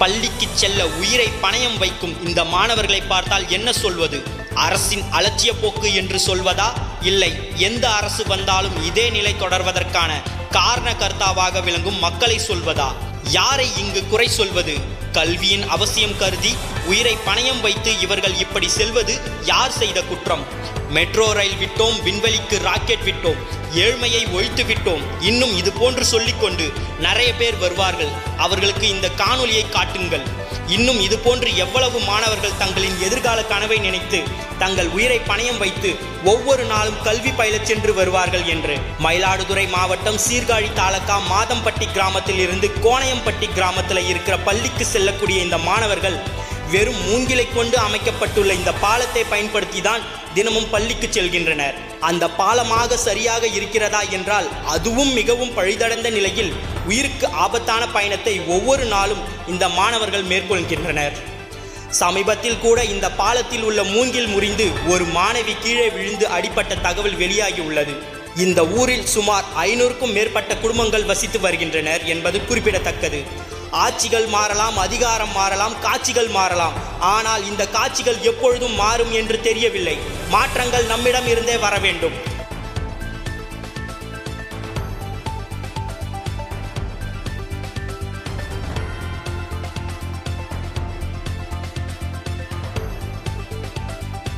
பள்ளிக்கு செல்ல உயிரை பணயம் வைக்கும் இந்த மாணவர்களை பார்த்தால் என்ன சொல்வது? அரசின் அலட்சிய போக்கு என்று சொல்வதா, இல்லை எந்த அரசு வந்தாலும் இதே நிலை தொடர்வதற்கான காரணகர்த்தாவாக விளங்கும் மக்களை சொல்வதா? யாரை இங்கு குறை சொல்வது? கல்வியின் அவசியம் கருதி உயிரை பணயம் வைத்து இவர்கள் இப்படி செல்வது யார் செய்த குற்றம்? மெட்ரோ ரயில் விட்டோம், விண்வெளிக்கு ராக்கெட் விட்டோம், ஏழ்மையை ஒழித்து விட்டோம், இன்னும் இது போன்று சொல்லிக்கொண்டு நிறைய பேர் வருவார்கள். அவர்களுக்கு இந்த காணொலியை காட்டுங்கள். இன்னும் இது போன்று எவ்வளவு மாணவர்கள் தங்களின் எதிர்கால கனவை நினைத்து தங்கள் உயிரை பணயம் வைத்து ஒவ்வொரு நாளும் கல்வி பயிலச் சென்று வருவார்கள் என்று. மயிலாடுதுறை மாவட்டம் சீர்காழி தாலுகா மாதம்பட்டி கிராமத்தில் இருந்து கோணையம்பட்டி கிராமத்தில் இருக்கிற பள்ளிக்கு செல்லக்கூடிய இந்த மாணவர்கள் வெறும் மூங்கிலை கொண்டு அமைக்கப்பட்டுள்ள இந்த பாலத்தை பயன்படுத்தி தான் தினமும் பள்ளிக்கு செல்கின்றனர். அந்த பாலமாக சரியாக இருக்கிறதா என்றால் அதுவும் மிகவும் பழுதடைந்த நிலையில் உயிருக்கு ஆபத்தான பயணத்தை ஒவ்வொரு நாளும் இந்த மாணவர்கள் மேற்கொள்கின்றனர். சமீபத்தில் கூட இந்த பாலத்தில் உள்ள மூங்கில் முறிந்து ஒரு மாணவி கீழே விழுந்து அடிபட்ட தகவல் வெளியாகி உள்ளது. இந்த ஊரில் சுமார் 500க்கும் மேற்பட்ட குடும்பங்கள் வசித்து வருகின்றனர் என்பது குறிப்பிடத்தக்கது. ஆட்சிகள் மாறலாம், அதிகாரம் மாறலாம், காட்சிகள் மாறலாம். ஆனால் இந்த காட்சிகள் எப்பொழுதும் மாறும் என்று தெரியவில்லை. மாற்றங்கள் நம்மிடம் இருந்தே வர வேண்டும்.